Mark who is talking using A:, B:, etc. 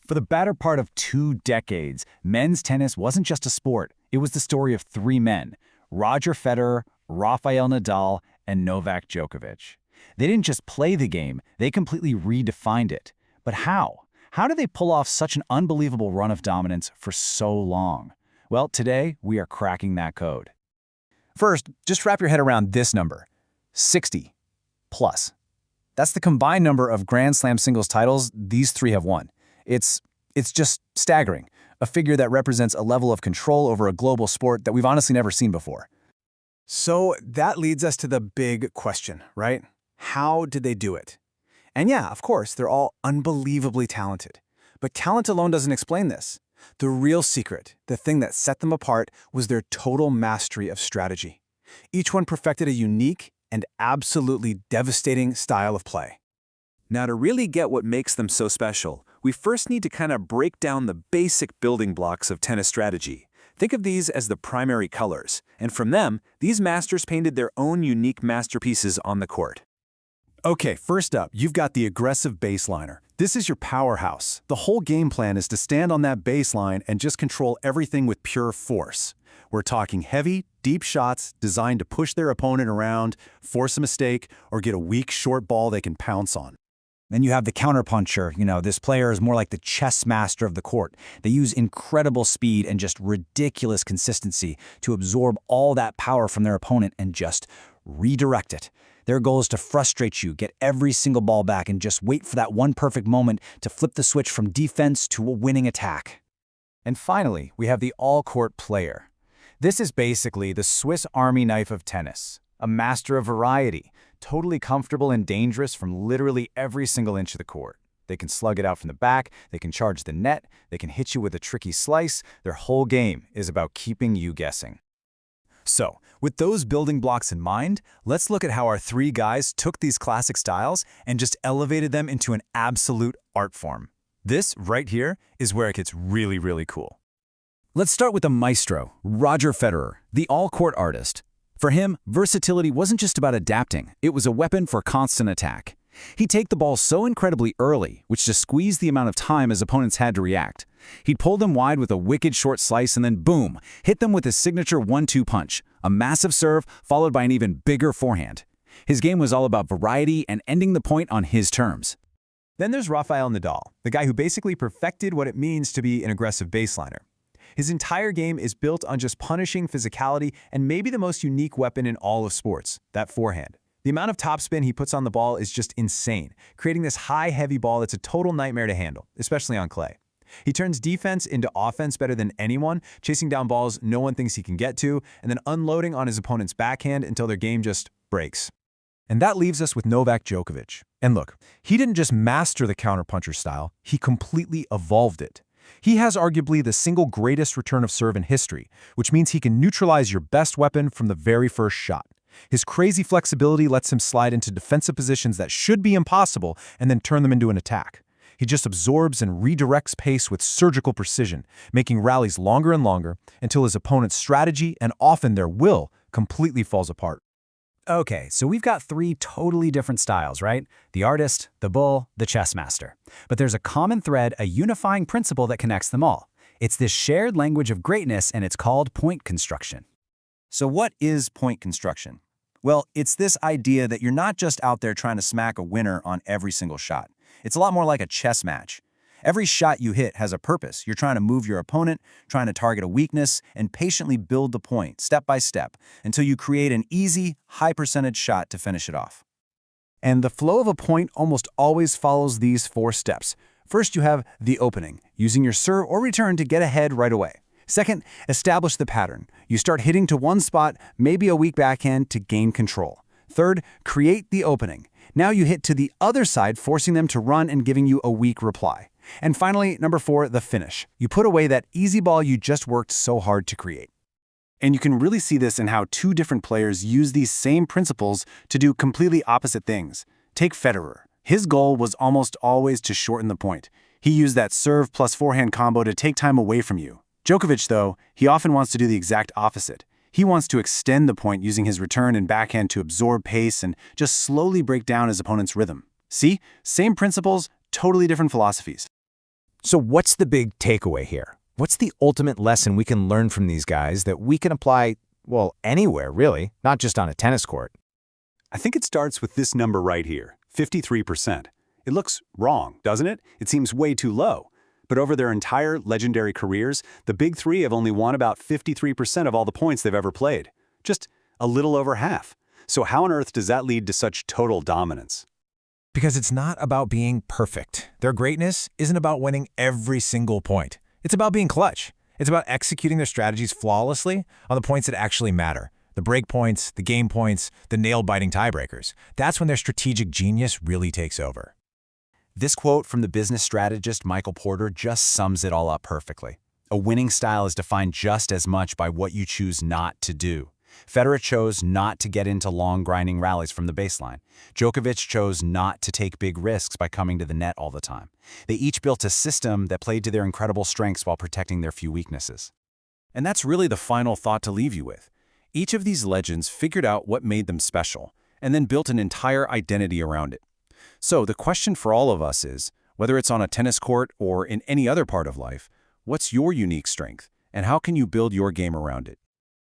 A: For the better part of 2 decades, men's tennis wasn't just a sport. It was the story of 3 men: Roger Federer, Rafael Nadal, and Novak Djokovic. They didn't just play the game, they completely redefined it. But how? How did they pull off such an unbelievable run of dominance for so long? Well, today, we are cracking that code.
B: First, just wrap your head around this number: 60 plus. That's the combined number of Grand Slam singles titles these three have won. It's just staggering, a figure that represents a level of control over a global sport that we've honestly never seen before.
C: So that leads us to the big question, right? How did they do it? And yeah, of course, they're all unbelievably talented. But talent alone doesn't explain this. The real secret, the thing that set them apart, was their total mastery of strategy. Each one perfected a unique and absolutely devastating style of play.
D: Now, to really get what makes them so special, we first need to kind of break down the basic building blocks of tennis strategy. Think of these as the primary colors, and from them, these masters painted their own unique masterpieces on the court.
C: Okay, first up, you've got the aggressive baseliner. This is your powerhouse. The whole game plan is to stand on that baseline and just control everything with pure force. We're talking heavy, deep shots designed to push their opponent around, force a mistake, or get a weak, short ball they can pounce on.
A: Then you have the counterpuncher. This player is more like the chess master of the court. They use incredible speed and just ridiculous consistency to absorb all that power from their opponent and just redirect it. Their goal is to frustrate you, get every single ball back, and just wait for that one perfect moment to flip the switch from defense to a winning attack.
B: And finally, we have the all-court player. This is basically the Swiss Army knife of tennis, a master of variety, totally comfortable and dangerous from literally every single inch of the court. They can slug it out from the back, they can charge the net, they can hit you with a tricky slice. Their whole game is about keeping you guessing. So, with those building blocks in mind, let's look at how our 3 guys took these classic styles and just elevated them into an absolute art form. This, right here, is where it gets really, really cool. Let's start with the maestro, Roger Federer, the all-court artist. For him, versatility wasn't just about adapting, it was a weapon for constant attack. He'd take the ball so incredibly early, which just squeezed the amount of time his opponents had to react. He'd pull them wide with a wicked short slice and then boom, hit them with his signature 1-2 punch, a massive serve followed by an even bigger forehand. His game was all about variety and ending the point on his terms.
C: Then there's Rafael Nadal, the guy who basically perfected what it means to be an aggressive baseliner. His entire game is built on just punishing physicality and maybe the most unique weapon in all of sports, that forehand. The amount of topspin he puts on the ball is just insane, creating this high, heavy ball that's a total nightmare to handle, especially on clay. He turns defense into offense better than anyone, chasing down balls no one thinks he can get to, and then unloading on his opponent's backhand until their game just breaks.
E: And that leaves us with Novak Djokovic. And look, he didn't just master the counterpuncher style, he completely evolved it. He has arguably the single greatest return of serve in history, which means he can neutralize your best weapon from the very first shot. His crazy flexibility lets him slide into defensive positions that should be impossible and then turn them into an attack. He just absorbs and redirects pace with surgical precision, making rallies longer and longer until his opponent's strategy and often their will completely falls apart.
A: Okay, so we've got 3 totally different styles, right? The artist, the bull, the chess master. But there's a common thread, a unifying principle that connects them all. It's this shared language of greatness, and it's called point construction.
B: So what is point construction? Well, it's this idea that you're not just out there trying to smack a winner on every single shot. It's a lot more like a chess match. Every shot you hit has a purpose. You're trying to move your opponent, trying to target a weakness, and patiently build the point, step by step, until you create an easy, high-percentage shot to finish it off.
C: And the flow of a point almost always follows these 4 steps. First, you have the opening, using your serve or return to get ahead right away. Second, establish the pattern. You start hitting to one spot, maybe a weak backhand, to gain control. Third, create the opening. Now you hit to the other side, forcing them to run and giving you a weak reply. And finally, number 4, the finish. You put away that easy ball you just worked so hard to create. And you can really see this in how 2 different players use these same principles to do completely opposite things. Take Federer. His goal was almost always to shorten the point. He used that serve plus forehand combo to take time away from you. Djokovic, though, he often wants to do the exact opposite. He wants to extend the point using his return and backhand to absorb pace and just slowly break down his opponent's rhythm. See? Same principles, totally different philosophies.
B: So what's the big takeaway here? What's the ultimate lesson we can learn from these guys that we can apply, well, anywhere, really, not just on a tennis court?
C: I think it starts with this number right here, 53%. It looks wrong, doesn't it? It seems way too low. But over their entire legendary careers, the big three have only won about 53% of all the points they've ever played. Just a little over half. So how on earth does that lead to such total dominance?
E: Because it's not about being perfect. Their greatness isn't about winning every single point. It's about being clutch. It's about executing their strategies flawlessly on the points that actually matter. The break points, the game points, the nail-biting tiebreakers. That's when their strategic genius really takes over.
A: This quote from the business strategist Michael Porter just sums it all up perfectly. A winning style is defined just as much by what you choose not to do. Federer chose not to get into long grinding rallies from the baseline. Djokovic chose not to take big risks by coming to the net all the time. They each built a system that played to their incredible strengths while protecting their few weaknesses.
D: And that's really the final thought to leave you with. Each of these legends figured out what made them special, and then built an entire identity around it. So the question for all of us is, whether it's on a tennis court or in any other part of life, what's your unique strength, and how can you build your game around it?